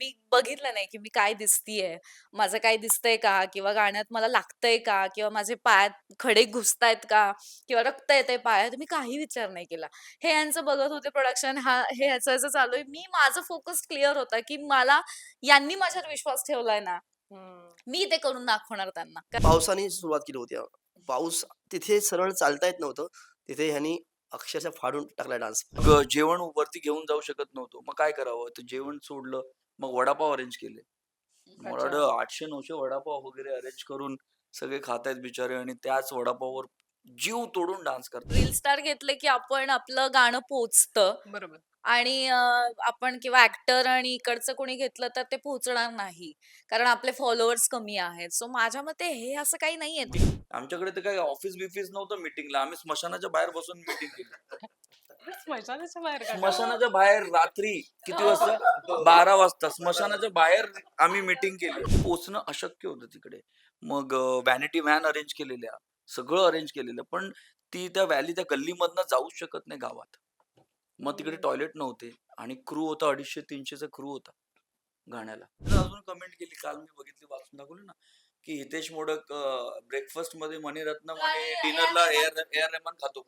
मी बघितलं नाही, की मी काय दिसतीये, माझं काय दिसतंय का? किंवा गाण्यात मला लागतंय का? किंवा माझे पायात खडे घुसतायत का? किंवा रक्त येतंय पायात, मी काही विचार नाही केला. हे यांचं बघत होते प्रोडक्शन हे ह्याचं चालू आहे. माझं फोकस क्लिअर होता, की मला यांनी माझ्यावर विश्वास ठेवलाय ना, हं. मी ते करून दाखवणार त्यांना. पावसाने सुरुवात केली होती. पाऊस तिथे सरळ चालता येत नव्हतं. तिथे ह्यांनी अक्षरशः फाडून टाकला डान्स. जेवण वरती घेऊन जाऊ शकत नव्हतो. मग काय करावं? तर जेवण सोडलं. मग वडापाव अरेंज केले. मला अच्छा. वाटतं 800-900 वडापाव वगैरे अरेंज करून सगळे खातायत बिचारे आणि त्याच वडापाववर जीव तोडून डान्स करतायत. रील स्टार घेतले, की आपण आपलं गाणं पोहोचतं. बरोबर. आणि आपण किंवा ॲक्टर आणि इकडचं कोणी घेतलं तर ते पोहोचणार नाही. कारण आपले फॉलोअर्स कमी आहेत. सो माझ्या मते हे असं काही नाहीये. आमच्याकडे तर काही ऑफिस-बिफिस नव्हतं मीटिंगला. आम्ही स्मशानाच्या बाहेर बसून मीटिंग केली. स्मशानाच्या बाहेर का? स्मशानाच्या बाहेर रात्री किती वाजता? 12 वाजता स्मशानाच्या बाहेर आम्ही मीटिंग केली. पोहोचणं अशक्य होतं तिकडे. मग व्हॅनिटी व्हॅन अरेंज केलेल्या, सगळं अरेंज केलेलं. पण ती त्या त्या गल्लीमधनं जाऊच शकत नाही गावात. मग तिकडे हं. टॉयलेट नव्हते आणि क्रू होता 250-300 चा क्रू होता गाण्याला. तर अजून कमेंट केली काल मी बघितली वाचून दाखवली ना, की हितेश मोडक ब्रेकफास्टमध्ये मणिरत्नम आणि डिनरला ए आर रेहमान खातो.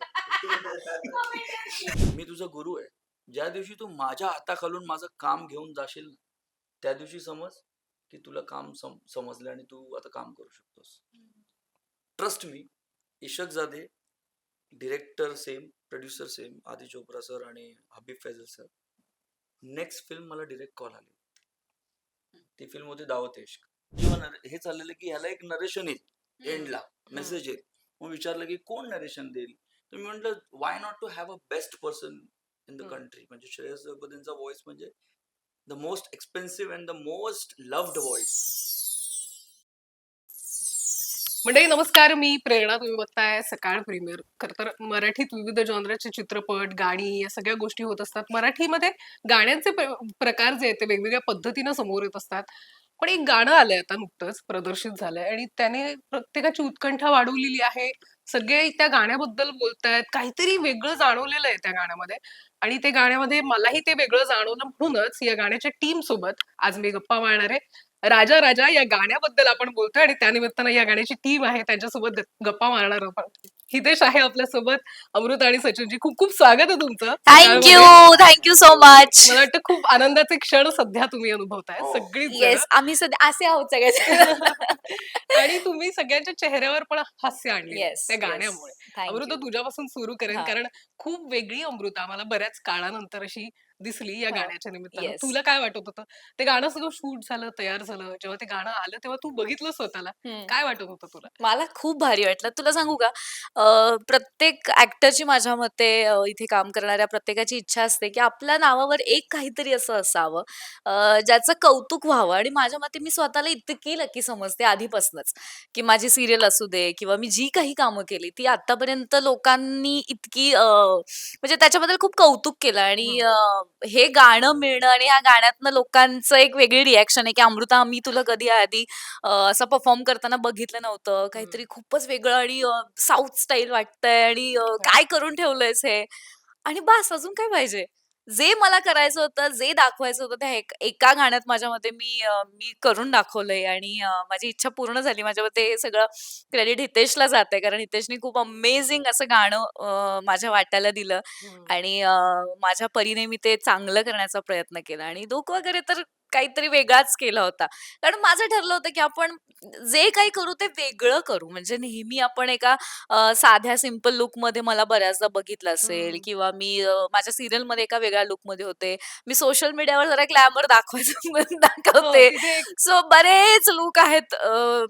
मी तुझा गुरु आहे. ज्या दिवशी तू माझ्या हाताखालून माझं काम घेऊन जाशील ना, त्या दिवशी समज, की तुला काम समजलं आणि तू आता काम करू शकतोस. Trust me. इशक जादे, डिरेक्टर सेम, प्रोड्युसर सेम, आदी चोप्रा सर आणि Habib Faisal sir. Next film मला डायरेक्ट कॉल आली. ती फिल्म होती दावत इश्क. जेव्हा हे चाललेलं की ह्याला एक नरेशन येईल एंडला, मेसेज येईल. मग विचारलं की कोण नरेशन देईल? तर मी म्हटलं why not to have a best person in the hmm. Country. म्हणजे श्रेयस अय्यरचा व्हॉइस म्हणजे the most expensive and the most loved voice. मंडळी नमस्कार, मी प्रेरणा. तुम्ही बघताय सकाळ प्रीमियर. खरं तर मराठीत विविध जॉनरचे चित्रपट, गाणी या सगळ्या गोष्टी होत असतात. मराठीमध्ये गाण्यांचे प्रकार जे आहेत ते वेगवेगळ्या पद्धतीनं समोर येत असतात. पण एक गाणं आलंय आता नुकतंच प्रदर्शित झालंय आणि त्याने प्रत्येकाची उत्कंठा वाढवलेली आहे. सगळे त्या गाण्याबद्दल बोलतायत. काहीतरी वेगळं जाणवलेलं आहे त्या गाण्यामध्ये आणि ते गाण्यामध्ये मलाही ते वेगळं जाणवलं म्हणूनच या गाण्याच्या टीम सोबत आज मी गप्पा मारणार आहे. राजा राजा या गाण्याबद्दल आपण बोलतोय आणि त्यानिमित्तानं या गाण्याची टीम आहे त्यांच्यासोबत गप्पा मारणार आहोत. हितेश आहे आपल्यासोबत, अमृता आणि सचिनजी. खूप खूप स्वागत आहे तुमचं थँक यू, सकाळमध्ये. Thank you so much. मला वाटतं खूप आनंदाचे क्षण सध्या तुम्ही अनुभवताय हो. सगळीच जण. येस, आम्ही सध्या असे आहोत सगळेजण. आणि तुम्ही सगळ्यांच्या चेहऱ्यावर पण हास्य आणले येस, त्या येस. गाण्यामुळे. Thank Amruta you. तुझ्यापासून सुरू करेन हां, कारण खूप वेगळी अमृता मला बऱ्याच काळानंतर अशी दिसली या हां. गाण्याच्या निमित्तानं. येस. तुला काय वाटत होतं? ते गाणं सगळं शूट झालं, तयार झालं. जेव्हा ते गाणं आलं तेव्हा तू बघितलं स्वतःला. हं. काय वाटत होतं तुला? मला खूप भारी वाटलं. तुला सांगू का? प्रत्येक ॲक्टरची माझ्या मते इथे काम करणाऱ्या प्रत्येकाची इच्छा असते, की आपल्या नावावर एक काहीतरी असं असावं ज्याचं कौतुक व्हावं आणि माझ्या मते मी स्वतःला इतकी लकी समजते आधीपासूनच, की माझी सीरियल असू दे किंवा मी जी काही कामं केली ती आत्तापर्यंत लोकांनी इतकी म्हणजे त्याच्याबद्दल खूप कौतुक केलं आणि हं, हे गाणं मिळणं आणि ह्या गाण्यातनं लोकांचं एक वेगळी रिएक्शन आहे, की "अमृता, मी तुला कधी आधी असं परफॉर्म करताना बघितलं नव्हतं. हं. काहीतरी खूपच वेगळं आणि साउथ स्टाईल वाटतंय आणि वाह! काय करून ठेवलंयस हे?" आणि बास अजून काय पाहिजे? जे मला करायचं होतं, जे दाखवायचं होतं त्या एका गाण्यात माझ्या मते मी करून दाखवलंय आणि माझी इच्छा पूर्ण झाली. माझ्या मते हे सगळं क्रेडिट हितेशला जातंय कारण हितेशनी खूप अमेझिंग असं गाणं माझ्या वाट्याला दिलं हं. आणि माझ्या परीने मी ते चांगलं करण्याचा प्रयत्न केला आणि लूक वगैरे तर काहीतरी वेगळाच केला होता. कारण माझं ठरलं होतं, की आपण जे काही करू ते वेगळं करू. म्हणजे नेहमी आपण एका साध्या सिंपल लूकमध्ये मला बऱ्याचदा बघितलं असेल हं. किंवा मी माझ्या सीरियलमध्ये एका वेगळ्या लूकमध्ये होते. मी सोशल मीडियावर जरा ग्लॅमर दाखवायचं हो, दाखवते. तिथे एक सो बरेच लूक आहेत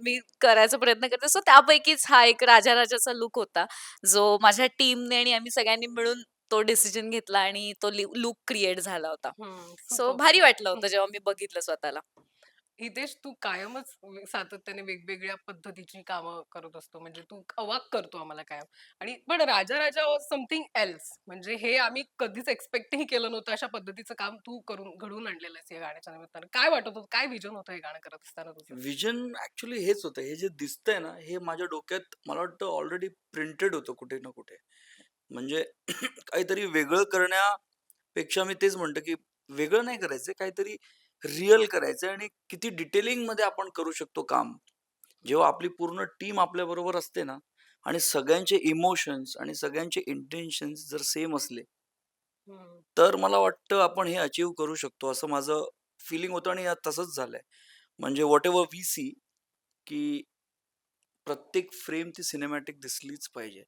मी करायचा प्रयत्न करते. सो त्यापैकीच हा एक राजा-राजाचा लूक होता, जो माझ्या टीमने आणि आम्ही सगळ्यांनी मिळून तो डिसिजन घेतला आणि तो लूक क्रिएट झाला होता. So superb. भारी वाटलं होतं जेव्हा मी बघितलं स्वतःला. हितेश, तू कायमच सातत्याने वेगवेगळ्या पद्धतीची कामं करत असतो. म्हणजे तू अवाक करतो आम्हाला कायम. आणि पण राजा राजा वॉज समथिंग एल्स. म्हणजे हे आम्ही कधीच एक्स्पेक्टही केलं नव्हतं. अशा पद्धतीचं काम तू करून घडवून आणलेलं आहेस या गाण्याच्या निमित्तानं. काय वाटत होतं? काय विजन होतं हे गाणं करत असताना तुझं? व्हिजन ॲक्चुअली हेच होतं. हे जे दिसतंय ना, हे माझ्या डोक्यात मला वाटतं ऑलरेडी प्रिंटेड होतं कुठे ना कुठे. म्हणजे काहीतरी वेगळं करण्यापेक्षा मी तेच म्हणतो, की वेगळं नाही करायचं काहीतरी रिअल करायचंय आणि किती डिटेलिंगमध्ये आपण करू शकतो काम. जेव्हा आपली पूर्ण टीम आपल्याबरोबर असते ना आणि सगळ्यांचे इमोशन्स आणि सगळ्यांचे इंटेन्शन्स जर सेम असले, हं. तर मला वाटतं आपण हे अचीव्ह करू शकतो असं माझं फीलिंग होतं आणि तसंच झालंय. म्हणजे व्हॉटएव्हर वी सी की प्रत्येक फ्रेम ती सिनेमॅटिक दिसलीच पाहिजे.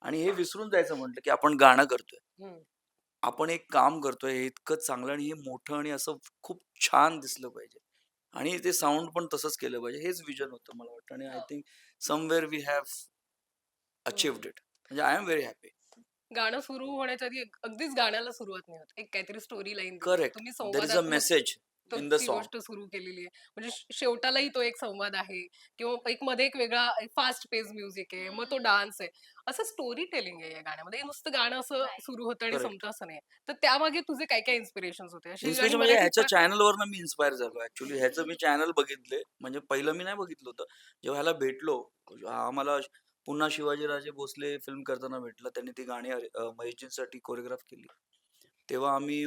आणि हे विसरून जायचं म्हटलं, की आपण गाणं करतोय. हं. आपण एक काम करतोय हे इतकं चांगलं आणि हे मोठं आणि असं खूप छान दिसलं पाहिजे. आणि ते साउंड पण तसंच केलं पाहिजे. हेच विजन होतं मला वाटतं आणि I think somewhere we have hmm. Achieved it. म्हणजे आय एम व्हेरी हॅपी. गाणं सुरू होण्याच्या आधी अगदीच गाण्याला सुरुवात नाही होत. एक काहीतरी स्टोरी लाईन दिली आहे. करेक्ट. तुम्ही देयर इज अ संवादात्मक मेसेज इन द ती सॉन्ग. गोष्ट सुरू केलेली आहे. म्हणजे शेवटालाही तो एक संवाद आहे किंवा एक मध्ये एक वेगळा फास्ट पेस म्युझिक आहे. मग तो डान्स आहे. असं स्टोरी टेलिंग आहे या गाण्यामध्ये. हे नुसतं गाणं असं सुरू होतं आणि करेक्ट. संपतं असं नाही. तर त्यामागे तुझे काय काय इन्स्पिरेशन्स होते? अशी गाणी इन्स्पिरेशन म्हणजे मराठीत ह्याच्या चॅनलवरनं मी इन्स्पायर झालो ॲक्चुअली. ह्याचं मी चॅनल बघितले. म्हणजे पहिलं मी नाही बघितलं होतं. जेव्हा ह्याला भेटलो, हा आम्हाला पुन्हा शिवाजीराजे भोसले फिल्म करताना भेटला. त्यांनी ती गाणी महेशजींसाठी कोरिओग्राफ केली. तेव्हा आम्ही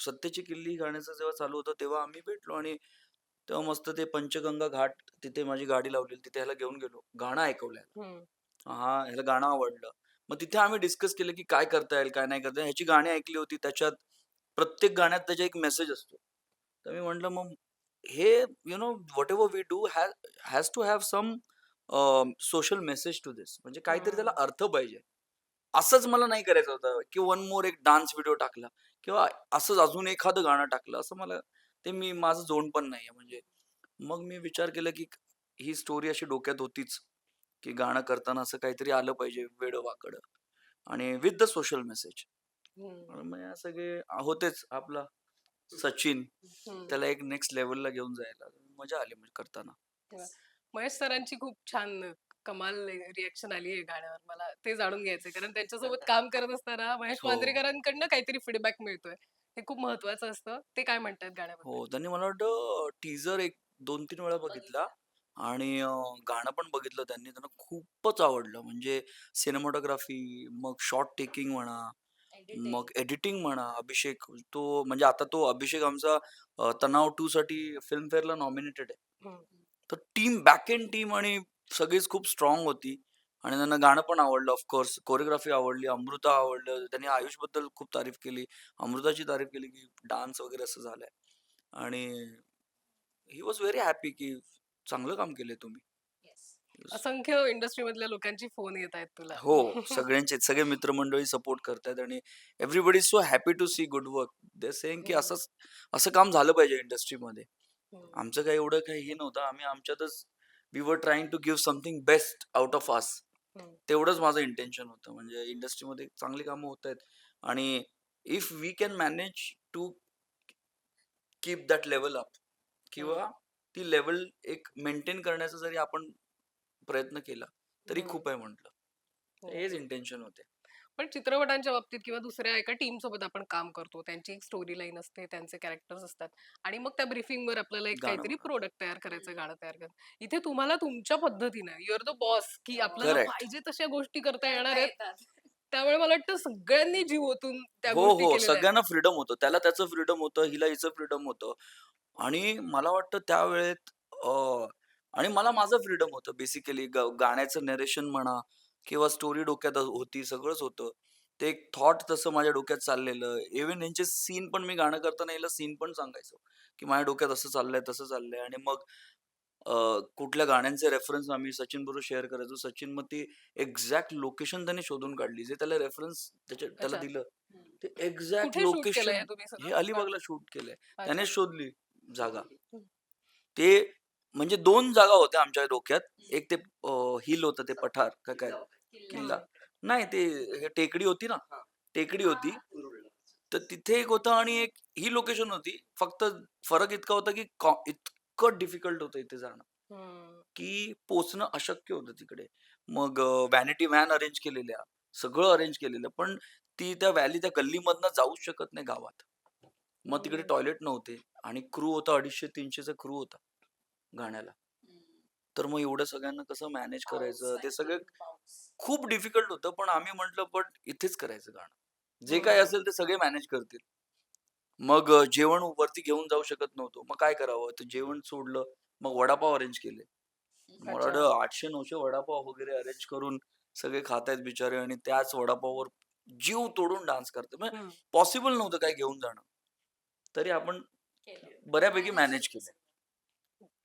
सत्तेची किल्ली गाण्याचं जेव्हा चालू होतं, तेव्हा आम्ही भेटलो आणि तेव्हा मस्त ते पंचगंगा घाट तिथे माझी गाडी लावलेली. तिथे ह्याला घेऊन गेलो. गाणं ऐकवलं हं. हां, ह्याला गाणं आवडलं. मग तिथे आम्ही डिस्कस केलं, की काय करता येईल, काय नाही करता येईल. ह्याची गाणी ऐकली होती. त्याच्यात प्रत्येक गाण्यात त्याचा एक मेसेज असतो. तर मी म्हटलं मग हे whatever we do has to have some social message to this. म्हणजे काहीतरी त्याला हं. अर्थ पाहिजे. असंच मला नाही करायचं होतं, की वन मोर एक डान्स व्हिडिओ टाकला किंवा असंच अजून एखादं गाणं टाकलं. असं मला ते माझं झोन पण नाहीये म्हणजे. मग मी विचार केला, की ही स्टोरी अशी डोक्यात होतीच. की गाणं करताना असं काहीतरी आलं पाहिजे वेडं-वाकडं आणि विथ द सोशल मेसेज. हं. मग या सगळे होतेच आपला सचिन, हं. त्याला एक नेक्स्ट लेव्हलला घेऊन जायला मजा आली म्हणजे करताना. वाह! महेश सरांची खूप छान कमाल रिएक्शन आली आहे गाण्यावर. मला ते जाणून घ्यायचंय. कारण त्यांच्यासोबत काम करत असताना महेश हो, मांजरेकरांकडनं काहीतरी फीडबॅक मिळतोय. हे खूप महत्वाचं असतं. ते काय म्हणतायत गाण्याबद्दल? हो. त्यांनी मला वाटतं टीझर एक 2-3 वेळा बघितला आणि गाणं पण बघितलं त्यांनी. त्यांना खूपच आवडलं. म्हणजे सिनेमॅटोग्राफी, मग शॉट टेकिंग म्हणा, मग एडिटिंग म्हणा. अभिषेक तो म्हणजे आता तो अभिषेक आमचा तणाव 2 साठी फिल्मफेअरला नॉमिनेटेड आहे. हं. तर टीम बॅक एंड टीम आणि सगळीच खूप स्ट्राँग होती आणि त्यांना गाणं पण आवडलं ऑफकोर्स. कोरिओग्राफी आवडली, अमृता आवडलं. त्यांनी आयुषबद्दल खूप तारीफ केली. अमृताची तारीफ केली, की डान्स वगैरे असं झालंय आणि ही वॉज व्हेरी हॅपी, की चांगलं काम केलंय तुम्ही. येस. असंख्य इंडस्ट्रीमधल्या लोकांची फोन येतायत तुला. हो, सगळ्यांचेच सगळे मित्रमंडळी सपोर्ट करतायत आणि everybody is so happy to see good work. They are saying की हं. असं काम झालं पाहिजे इंडस्ट्रीमध्ये. हं. आमचं काही एवढं काही हे नव्हतं. आम्ही आमच्यातच we were trying to give something best out of us. Hmm. तेवढंच माझं इंटेन्शन होतं. म्हणजे इंडस्ट्रीमध्ये चांगली कामं होतायत आणि if we can manage to keep that level up hmm. किंवा ती लेव्हल एक मेंटेन करण्याचा जरी आपण प्रयत्न केला, तरी हं. खूप आहे म्हटलं. हो. हेच इंटेन्शन होते. पण चित्रपटांच्या बाबतीत किंवा दुसऱ्या एका टीम सोबत आपण काम करतो. त्यांची एक स्टोरी लाईन असते, त्यांचे कॅरेक्टर्स असतात आणि मग त्या ब्रीफिंगवर आपल्याला एक गाणं काहीतरी म्हणा. प्रोडक्ट तयार करायचं, गाणं तयार करायचं. इथे तुम्हाला तुमच्या पद्धतीने यू आर द बॉस, की आपल्याला करेक्ट. पाहिजे तशा गोष्टी करता येणार आहेत. त्यामुळे मला वाटतं सगळ्यांनी जीव ओतून त्या हो, गोष्टी हो. केलेल्या आहेत. सगळ्यांना फ्रीडम होतं. त्याला त्याचं फ्रीडम होतं, हिला हिचं फ्रीडम होतं आणि मला वाटतं त्यावेळेत अ, आणि मला माझं फ्रीडम होतं बेसिकली गाण्याचं नरेशन म्हणा किंवा स्टोरी डोक्यात होती, सगळंच होतं. ते एक थॉट तसं माझ्या डोक्यात चाललेलं. इव्हन यांचे सीन पण मी गाणं करताना याला सीन पण सांगायचो, की माझ्या डोक्यात असं चाललंय, तसं चाललंय आणि मग कुठल्या गाण्यांचे रेफरन्स आम्ही सचिनबरोबर शेअर करायचो. सचिन मग ती एक्झॅक्ट लोकेशन त्याने शोधून काढली. जे त्याला रेफरन्स त्याला अच्छा. दिलं, ते एक्झॅक्ट कुठे शूट केलंय लोकेशन हे तुम्ही हे सगळं? अलिबागला शूट केलंय. अच्छा. त्यानेच शोधली जागा. हं. ते म्हणजे 2 जागा होत्या आमच्या डोक्यात. एक ते हिल होतं ते पठार का काय किल्ला. हं. नाही ते हे टेकडी होती ना, टेकडी होती. तर तिथे एक होतं आणि एक ही लोकेशन होती. फक्त फरक इतका होता की इतकं डिफिकल्ट होतं इथे जाणं. हं. की पोहोचणं अशक्य होतं तिकडे. मग व्हॅनिटी व्हॅन अरेंज केलेल्या, सगळं अरेंज केलेलं. पण ती त्या त्या गल्लीमधनं जाऊच शकत नाही गावात. मग तिकडे हं. टॉयलेट नव्हते आणि क्रू होता 250-300 क्रू होता गाण्याला. तर मग एवढं सगळ्यांना कसं मॅनेज करायचं ते सगळं खूप डिफिकल्ट होतं. पण आम्ही म्हटलं, "पण इथेच करायचं गाणं. जे काही हं. असेल ते सगळे मॅनेज करतील." मग जेवण वरती घेऊन जाऊ शकत नव्हतो. मग काय करावं? तर जेवण सोडलं. मग वडापाव अरेंज केले. मला अच्छा. वाटतं 800-900 वडापाव वगैरे अरेंज करून सगळे खातायत बिचारे आणि त्याच वडापाववर जीव तोडून डान्स करतात. म्हणजे हं. पॉसिबल नव्हतं काय घेऊन जाणं. तरी आपण बऱ्यापैकी मॅनेज केलं.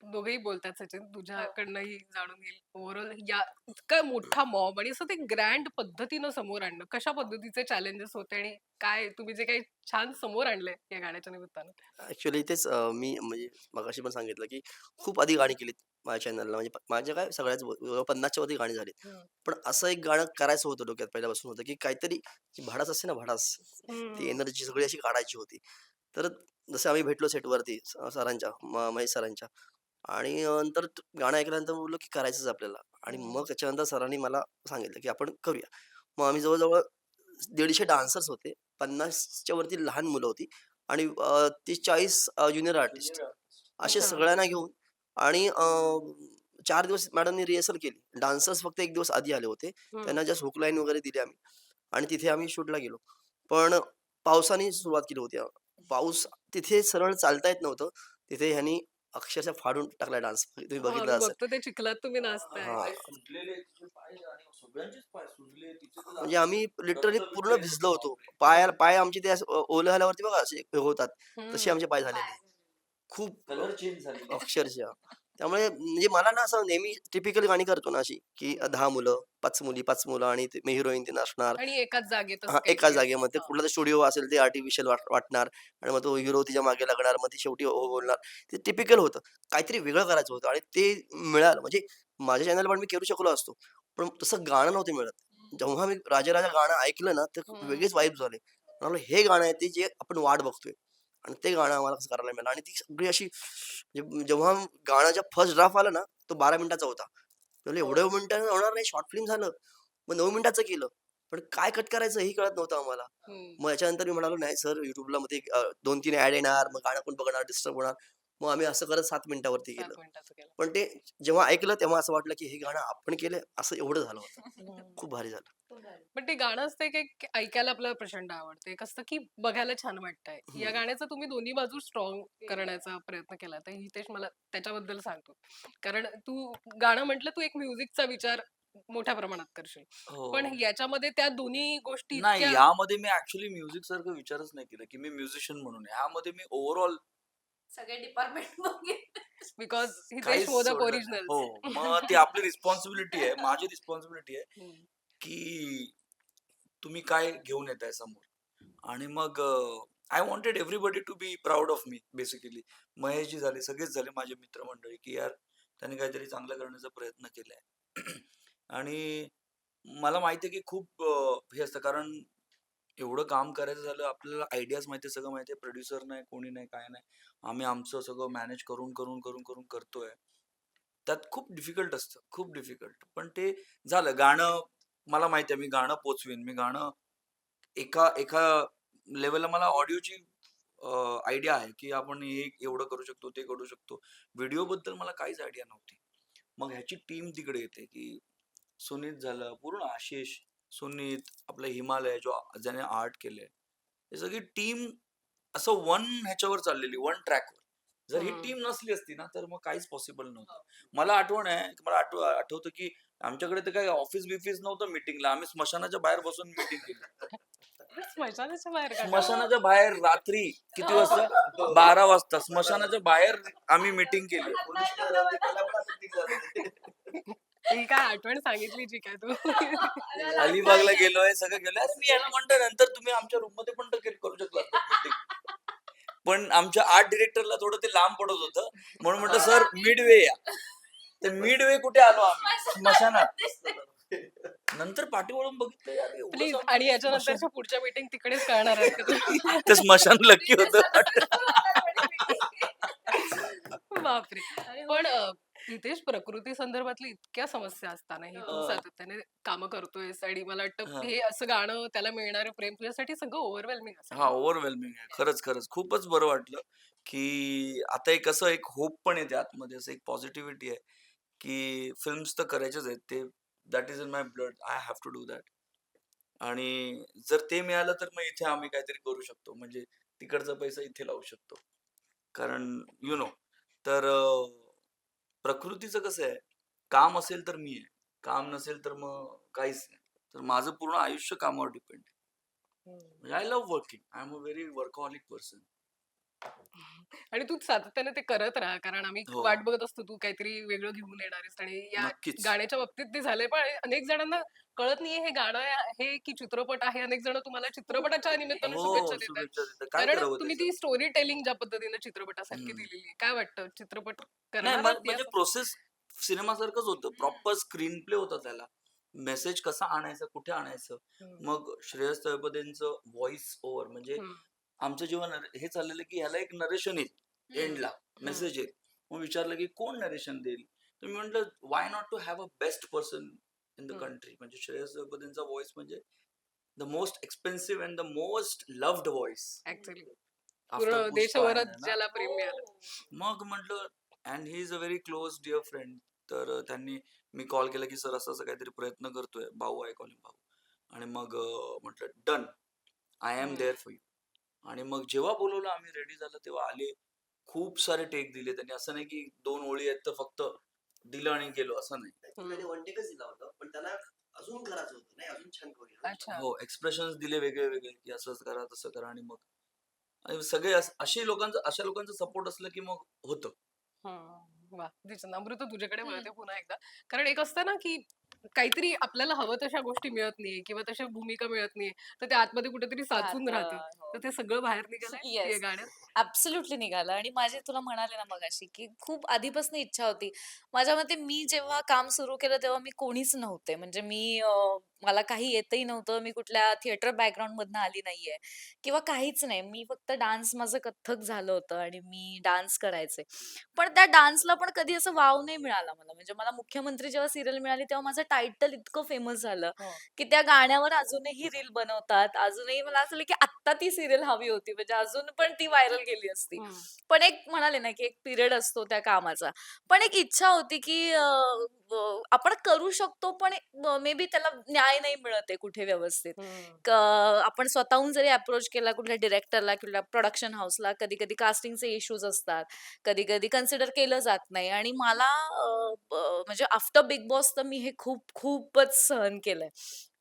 दोघेही बोलतात सचिन. हो. तुझ्याकडनंही जाणून घेईल. ओव्हरऑल या इतका मोठा मॉब आणि असं ते ग्रँड पद्धतीनं समोर आणणं, कशा पद्धतीचे चॅलेंजेस होते आणि काय तुम्ही जे काही छान समोर आणलंय या गाण्याच्या निमित्तानं? ॲक्च्युअली तेच मी म्हणजे मगाशी पण सांगितलं, की खूप आधी गाणी केलीत माझ्या चॅनलला. म्हणजे माझ्या काय सगळ्याच 50च्या वरती गाणी झालीत. हं. पण असं एक गाणं करायचं होतं डोक्यात पहिल्यापासून होतं, की काहीतरी जी भडास असते ना भडास, ती हं. एनर्जी सगळी अशी काढायची होती. तर जसं आम्ही भेटलो सेटवरती सरांच्या महेश सरांच्या आणि नंतर गाणं ऐकल्यानंतर बोललो, की करायचंच आपल्याला आणि हं. मग त्याच्यानंतर सरांनी मला सांगितलं, की आपण करूया. मग आम्ही जवळ 150 डान्सर्स होते. 50च्या वरती लहान मुलं होती आणि 30-40 ज्युनियर आर्टिस्ट असे अच्छा. सगळ्यांना घेऊन आणि 4 दिवस मॅडमनी रिहर्सल केली. डान्सर्स फक्त 1 दिवस आधी आले होते. हं. त्यांना जस्ट हुक लाईन वगैरे दिली आम्ही आणि तिथे आम्ही शूटला गेलो. पण पावसाने सुरुवात केली होती. पाऊस तिथे सरळ चालता येत नव्हतं. तिथे ह्यांनी अक्षरशः फाडून टाकला डान्स. तुम्ही हां, बघितलं मी असेल. बघतो ते चिखलात तुम्ही नाचताय. हां. पाय सुजलेले तिचे पाय आणि सगळ्यांचेच पाय सुजले. तिचे तर म्हणजे असे आम्ही लिटरली पूर्ण रक्त-बिक्त येत भिजलो होतं होतो. बापरे! पाय आमचे ते असं ओलं झाल्यावरती बघा असे हे होतात. तसे हं. आमचे पाय झालेले. खूप कलर चेंज झालेले. अक्षरशः. त्यामुळे म्हणजे मला ना असं नेहमी टिपिकल गाणी करतो ना अशी, की हं. 10 मुलं, 5 मुली, 5 मुलं आणि ते हिरोईन ती नाचणार. आणि एकाच जागेत हां, असं एकाच काहीतरी असतं. जागेमध्ये हां. कुठला तर स्टुडिओ असेल ते आर्टिफिशियल वाटणार आणि मग तो हिरो तिच्या मागे लागणार. मग ती शेवटी हो बोलणार. ते टिपिकल होतं. काहीतरी वेगळं करायचं होतं आणि ते मिळालं. म्हणजे माझ्या चॅनलला पण मी करू शकलो असतो. पण तसं गाणं नव्हतं मिळत. जेव्हा मी राजा राजा गाणं ऐकलं ना, तर हं. वेगळीच वाइब झाले. म्हणालो हे गाणं आहे ते जे आपण वाट बघतोय आणि ते गाणं आम्हाला कसं करायला मिळालं आणि ती सगळी अशी जेव्हा गाण्याचा फर्स्ट ड्राफ्ट आला ना, तो 12 मिनिटाचा होता. म्हणलं एवढ्या मिनिटानं होणार नाही, शॉर्ट फिल्म झालं. मग 9 मिनिटाचं केलं. पण काय कट करायचं हेही कळत नव्हतं आम्हाला. हं. मग याच्यानंतर मी म्हणालो, "नाही सर, YouTubeला मध्ये 2-3 ॲड येणार, मग गाणं कोण बघणार, डिस्टर्ब होणार." मग आम्ही असं करत 7 मिनिटावरती 7 केलं. मिनिटाचं केलं. पण ते जेव्हा ऐकलं तेव्हा असं वाटलं, की हे गाणं आपण केलंय असं एवढं झालं होतं. हं. खूप भारी झालं. पण ते गाणं असतं एक एक ऐकायला आपल्याला प्रचंड आवडतं. एक असतं की बघायला छान वाटतंय. या हं. गाण्याचा तुम्ही दोन्ही बाजू स्ट्रॉंग करण्याचा प्रयत्न केला. तर हितेश मला त्याच्याबद्दल सांगतो. कारण तू गाणं म्हटलं तू एक म्युझिकचा विचार मोठ्या प्रमाणात करशील. हो. पण याच्यामध्ये त्या दोन्ही गोष्टी नाही, इतक्या यामध्ये मी ॲक्चुअली म्युझिक सारखं विचारच नाही केला, की मी म्युझिशियन म्हणून आहे. ह्यामध्ये मी ओव्हरऑल सगळे डिपार्टमेंट बघितले. बिकॉज हितेश काहीच मोदक सोडलं नाही. हो, ओरिजिनल्स. मग ती आपली रिस्पॉन्सिबिलिटी आहे. माझी रिस्पॉन्सिबिलिटी आहे, की तुम्ही काय घेऊन येताय समोर आणि मग I wanted everybody to be proud of me basically. Maheshji झाले, सगळेच झाले माझे मित्रमंडळी, की यार त्यांनी काहीतरी चांगलं करण्याचा प्रयत्न केलाय. आणि मला माहिती आहे, की खूप हे असतं कारण एवढं काम करायचं झालं, आपल्याला आयडियाज माहिती आहे, सगळं माहिती आहे. प्रोड्युसर नाही, कोणी नाही, काय नाही. आम्ही आमचं सगळं मॅनेज करून करतोय. त्यात खूप डिफिकल्ट असतं, खूप डिफिकल्ट. पण ते झालं. गाणं मला माहिती आहे, मी गाणं पोहोचवीन. मी गाणं एका एका लेव्हलला मला ऑडिओची आयडिया आहे, की आपण हे एवढं करू शकतो, ते करू शकतो. व्हिडिओबद्दल मला काहीच आयडिया नव्हती. मग ह्याची टीम तिकडे येते, की सुनीत झालं, पूर्ण आशिष, सुनीत, आपलं हिमालय ज्याने आर्ट केलंय. ही सगळी टीम असं ह्याच्यावर चाललेली, वन ट्रॅकवर. जर ही टीम नसली असती ना, तर मग काहीच पॉसिबल नव्हतं. मला आठवण आहे, मला आठवतं, की आमच्याकडे तर काही ऑफिस-बिफिस नव्हतं मीटिंगला. आम्ही स्मशानाच्या बाहेर बसून मीटिंग केली. स्मशानाच्या बाहेर का? स्मशानाच्या बाहेर रात्री किती वाजता? 12 वाजता स्मशानाच्या बाहेर आम्ही मीटिंग केली. ही काय आठवण सांगितली जी काय तू? अलिबागला गेलोय, सगळं गेलोय. अरे मी याला म्हटलं नंतर तुम्ही आमच्या रूममध्ये पण तर करू शकला मीटिंग. पण आमच्या आर्ट डिरेक्टरला थोडं ते लांब पडत होतं. म्हणून म्हटलं सर मिडवे या. तर मिडवे कुठे आलो आम्ही? स्मशानात. नंतर पाठी वळून बघितलं यार एवढं प्लीज सामान आणि स्मशान. याच्यानंतरच्या पुढच्या मीटिंग तिकडेच करणार आहेत का तुम्ही? ते स्मशान लकी होतं. बापरे! पण हितेश प्रकृती संदर्भातली इतक्या समस्या असतानाही तू अ, सातत्याने कामं करतोयस आणि मला वाटतं हां. हे असं गाणं, त्याला मिळणारं प्रेम तुझ्यासाठी सगळं ओव्हरवेल्मिंग असेल हां, ना? ओव्हरवेल्मिंग आहे. खरंच. खूपच बरं वाटलं, की आता एक असं एक होप पण येते आतमध्ये, असं एक पॉझिटिव्हिटी आहे, की फिल्म्स तर करायच्याच आहेत. ते that is in my blood. I have to do that. आणि जर ते मिळालं तर मग इथे आम्ही काहीतरी करू शकतो. म्हणजे तिकडचा पैसा इथे लावू शकतो. कारण तर प्रकृतीचं कसं आहे, काम असेल तर मी आहे. काम नसेल तर मग काहीच नाही. तर माझं पूर्ण आयुष्य कामावर डिपेंड आहे. म्हणजे I love working. I am a very workaholic person. आणि तू सातत्याने ते करत राहा कारण आम्ही हो, वाट बघत असतो तू काहीतरी वेगळं घेऊन येणार आहेस आणि या नक्कीच. गाण्याच्या बाबतीत ते झालंय पण अनेक जणांना कळत नाहीये हे गाणं आहे की चित्रपट आहे अनेक जण तुम्हाला चित्रपटाच्या निमित्तानं शुभेच्छा हो, देत आहेत शुभेच्छा देतात. काय कारण करावं तुम्ही त्याचं? ती स्टोरी टेलिंग ज्या पद्धतीने चित्रपटासारखी हं. दिलेली आहे काय वाटतं चित्रपट नाही करणार आहात म्हणजे याचं? प्रोसेस सिनेमासारखंच होतं. प्रॉपर स्क्रीन प्ले होता त्याला. मेसेज कसा आणायचा, कुठे आणायचं. हम्म, मग श्रेयस तळपदेंचं व्हॉईस ओव्हर म्हणजे हम्म, आमचं जेव्हा हे चाललेलं की ह्याला एक नरेशन येईल हं. एंडला, हम्म, मेसेज येईल. मग विचारलं की कोण नरेशन देईल? तर मी म्हटलं why not to have a best person in the hmm. Country म्हणजे श्रेयस तळपदेंचा व्हॉईस म्हणजे the most expensive and the most loved voice actually after पूर्ण पुष्पा देशभरात आहे ना. ज्याला प्रेम मिळालं मग म्हटलं and he is a very close dear friend. तर त्यांनी मी कॉल केला की सर असं असं काहीतरी प्रयत्न करतोय. भाऊ आहे कॉलिंग भाऊ. आणि मग म्हटलं डन. आय एम हम्म, देअर फॉर यू. आणि मग जेव्हा बोलवलं आम्ही रेडी झालं तेव्हा आले. खूप सारे टेक दिले त्यांनी. असं नाही की 2 ओळी आहेत तर फक्त दिलं आणि गेलो असं नाही. ऍक्च्युली त्याने वन टेकच दिला होता पण त्याला अजून करायचं होतं नाही अजून छान करूया अजून छान अच्छा हो, एक्सप्रेशन्स दिले वेगळे वेगळे की असंच करा, तसं करा आणि मग आणि सगळे असे लोकांचं अशा लोकांचा सपोर्ट असलं की मग होतं. वा दिस अमृता तुझ्याकडे हं. वळते पुन्हा एकदा कारण एक असतं ना की काहीतरी आपल्याला हवं तशा गोष्टी मिळत नाहीये किंवा तशा भूमिका मिळत नाहीये तर त्या आतमध्ये कुठेतरी साचून राहते राहतं. हो. तर ते सगळं बाहेर निघालंय या येस. गाण्यात ॲब्सोल्युटली निघालं आणि माझी तुला म्हणाले ना मगाशी, की खूप आधीपासून इच्छा होती. माझ्या मते मी जेव्हा काम सुरू केलं तेव्हा मी कोणीच नव्हते. म्हणजे मला काही येतही नव्हतं. मी कुठल्या थिएटर बॅकग्राऊंडमधनं आली नाहीये किंवा काहीच नाही. मी फक्त डान्स माझं कथ्थक झालं होतं आणि मी डान्स करायचे. पण त्या डान्सला पण कधी असं वाव नाही मिळाला मला. म्हणजे मला मुख्यमंत्री जेव्हा सीरियल मिळाली तेव्हा माझं टायटल इतकं फेमस झालं, हो की त्या गाण्यावर अजूनही रील बनवतात. अजूनही मला असं वाटलं, की आत्ता ती सीरियल हवी होती. म्हणजे अजून पण ती व्हायरल गेली असती. हम्म, पण एक म्हणाले ना, की एक पिरियड असतो त्या कामाचा. पण एक इच्छा होती, की आपण करू शकतो, पण मे बी त्याला न्याय नाही मिळत आहे कुठे व्यवस्थित. हम्म, आपण स्वतःहून जरी अप्रोच केला कुठल्या डिरेक्टरला किंवा प्रोडक्शन हाऊसला, कधी-कधी कास्टिंगचे इश्यूज असतात. कधी-कधी कन्सिडर केलं जात नाही आणि मला म्हणजे आफ्टर बिग बॉस तर मी हे खूपच सहन केलंय.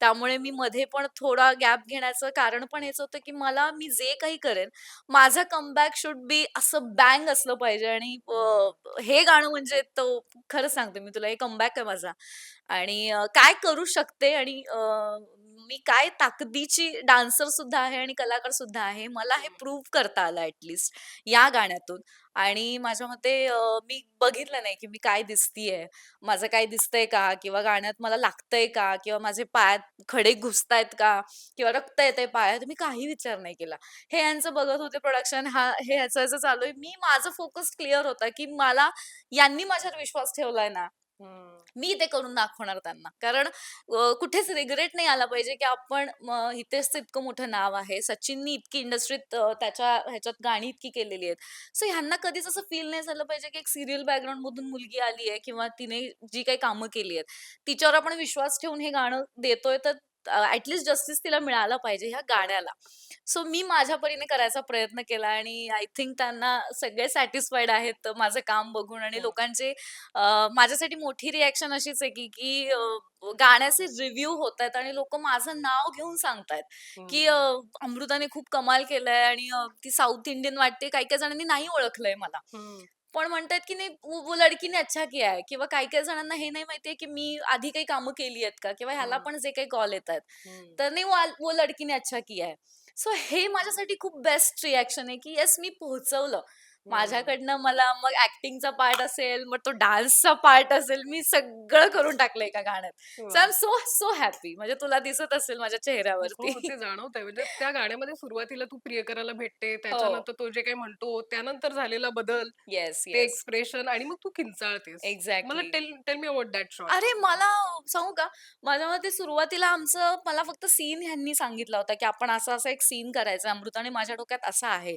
त्यामुळे मी मध्ये पण थोडा गॅप घेण्याचं कारण पण हेच होतं, की मी जे काही करेन, माझं कमबॅक शुड बी असं बँग असलं पाहिजे आणि हम्म, हे गाणं म्हणजे खरंच सांगते मी तुला, हे कमबॅक आहे माझा आणि काय करू शकते आणि मी काय ताकदीची डान्सर सुद्धा आहे आणि कलाकार सुद्धा आहे. मला हे प्रूव्ह करता आलं ॲटलीस्ट या गाण्यातून आणि माझ्या मते मी बघितलं नाही, की मी काय दिसतीये, माझं काय दिसतंय का? किंवा गाण्यात मला लागतंय का? किंवा माझे पायात खडे घुसतायत का? किंवा रक्त येतंय पायात? मी काही विचार नाही केला. हे यांचं बघत होते प्रोडक्शन हे ह्याचं चालू आहे. माझं फोकस क्लिअर होता, की यांनी माझ्यावर विश्वास ठेवलाय ना, हम्म, मी ते करून दाखवणार त्यांना. कारण कुठेच रिग्रेट नाही आला पाहिजे, की आपण हितेशचं इतकं मोठं नाव आहे. सचिननी इतकी इंडस्ट्रीत त्याच्या ह्याच्यात गाणी इतकी केलेली आहेत. सो ह्यांना कधीच असं फील नाही झालं पाहिजे, की एक सीरियल बॅकग्राऊंडमधून मुलगी आली आहे किंवा तिने जी काही कामं केली आहेत, तिच्यावर आपण विश्वास ठेवून हे गाणं देतोय, तर जस्टिस तिला मिळाला पाहिजे ह्या बरोबर गाण्याला. सो मी माझ्या परीने करायचा प्रयत्न केला आणि आय थिंक त्यांना सगळे सॅटिस्फाईड आहेत माझं काम बघून आणि हम्म, लोकांचे माझ्यासाठी मोठी रिएक्शन अशीच आहे की गाण्याचे रिव्ह्यू होतायत आणि लोकं माझं नाव घेऊन सांगतायत, की हम्म, अमृताने खूप कमाल केलंय आणि ती साउथ इंडियन वाटते. काही-काही जणांनी नाही ओळखलंय मला. हम्म, पण म्हणतायत की नाही वो लडकी ने अच्छा किया है किंवा काही-काही जणांना हे नाही माहितीये की मी आधी काही कामं केली आहेत का? किंवा ह्याला हम्म, पण जे काही कॉल येतायत, हम्म, तर नाही वो लडकी ने अच्छा किया है. सो हे माझ्यासाठी खूप बेस्ट रिएक्शन आहे, की येस मी पोहोचवलं. हम्म. माझ्याकडनं मला मग ॲक्टिंगचा पार्ट असेल, मग तो डान्सचा पार्ट असेल, मी सगळं करून टाकलं एका गाण्यात. सो आय वा एम सो हॅपी. म्हणजे तुला दिसत असेल माझ्या चेहऱ्यावरती. हो, ते जाणवतंय. म्हणजे त्या गाण्यामध्ये सुरुवातीला तू प्रियकराला भेटते, हो. त्याच्यानंतर तो जे काही म्हणतो, त्यानंतर झालेला बदल, येस, ते येस. एक्सप्रेशन आणि मग तू किंचाळतेस. मला exactly. Tell tell me about that shot. अरे मला सांगू का? माझ्या मते सुरुवातीला मला फक्त सीन ह्यांनी सांगितला होता, की आपण असा-असा एक सीन करायचा. अमृताने माझ्या डोक्यात असा आहे.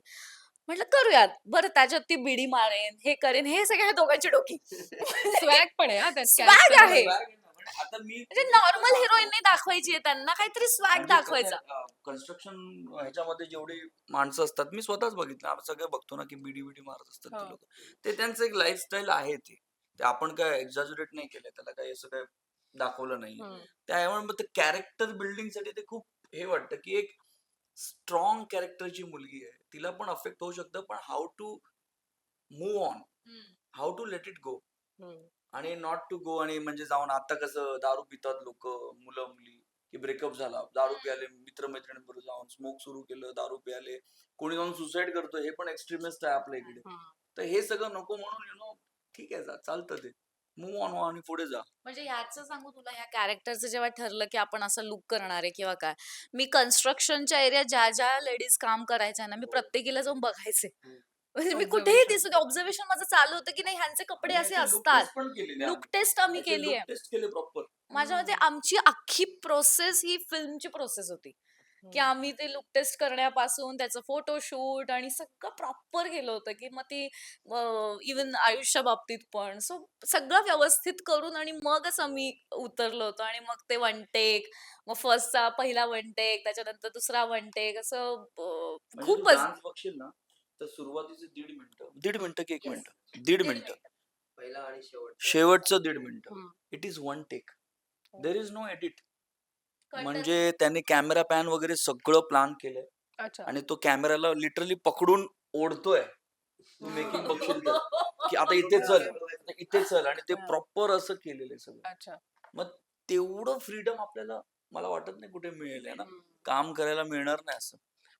म्हटलं करूयात. बरं त्याच्यात ती बिडी मारेन, हे करेन, हे सगळ्या दोघांची डोकी. स्वॅग पण आहे हां, त्यात स्वॅग कॅरेक्टरमध्ये. आहे. स्वॅग आहे ना, आता मी म्हणजे नॉर्मल हिरोईन नाही दाखवायची आहे त्यांना, काहीतरी स्वॅग म्हणजे दाखवायचा. कन्स्ट्रक्शन ह्याच्यामध्ये जेवढी माणसं असतात मी स्वतःच बघितलं, आपण सगळे बघतो ना की बिडी बिडी मारत असतात ते हो. लोक. ते त्यांचं एक लाईफस्टाईल आहे. ते आपण काय एक्झॅज्युरेट नाही केलंय, त्याला काही असं काय दाखवलं नाहीये. हम्म. त्यामुळे मग ते कॅरेक्टर बिल्डिंग साठी ते खूप हे वाटतं की एक स्ट्रॉंग कॅरेक्टरची मुलगी आहे, तिला पण अफेक्ट होऊ शकतं, पण how to move on, how to let it go. Hmm. आणि नॉट टू गो आणि म्हणजे जाऊन आता कसं दारू पितात लोक, मुलं मुली, की ब्रेकअप झाला, दारू प्याले, मित्रमैत्रिणींबरोबर जाऊन स्मोक सुरू केलं, दारू प्याले, कोणी जाऊन सुसाईड करतो, हे पण एक्स्ट्रीमिस्ट आहे आपल्या इकडे. हम्म. तर हे सगळं नको म्हणून ठीक आहे, चालतं ते, मूव ऑन आणि पुढे जा. म्हणजे ह्याचं सांगू तुला, ह्या कॅरेक्टरचं जेव्हा ठरलं की आपण असं लुक करणार आहे किंवा काय, मी कन्स्ट्रक्शनच्या एरियात ज्या ज्या लेडीज काम करायच्या ना, मी हो. प्रत्येकीला जाऊन बघायचे. हम्म. म्हणजे मी कुठेही Observation. दिसू दे, ऑब्झर्वेशन माझं चालू होतं की नाही ह्यांचे कपडे आणि असे याचे लुक असतात. टेस्ट पण केलेले लुक आम्ही, टेस्ट आम्ही याचे केली लुक आहे. टेस्ट केले प्रॉपर. माझ्या मते हम्म. आमची अख्खी प्रोसेस ही फिल्मची प्रोसेस होती. की हम्म. आम्ही ते लुक टेस्ट करण्यापासून त्याचं फोटोशूट आणि सगळं प्रॉपर केलं होतं, की मग ती इव्हन आयुष्या बाबतीत पण. सो सगळं व्यवस्थित करून आणि मगच आम्ही उतरलो होतो आणि मग ते वन टेक, मग फर्स्टचा पहिला वन टेक, त्याच्यानंतर दुसरा वन टेक असं म्हणजे तू खूपच. डान्स बघशील ना, तर सुरुवातीचे 1.5 मिनिटं की 1 येस. मिनिट, 1.5 मिनिटं, पहिला आणि शेवटचं 1.5 मिनिटं, hmm. It is one take, there is no edit. कटच म्हणजे नाही. त्याने कॅमेरा पॅन वगैरे सगळं प्लॅन केलंय अच्छा. आणि तो कॅमेराला लिटरली पकडून ओढतोय. तू मेकिंग बघशील तर, की आता इथे चल, आता इथे चल, आणि ते हा. प्रॉपर असं केलेलं आहे सगळं. अच्छा. मग तेवढं फ्रीडम आपल्याला, मला वाटत नाही कुठे मिळेल आहे ना, हम्म. काम करायला मिळणार नाही असं.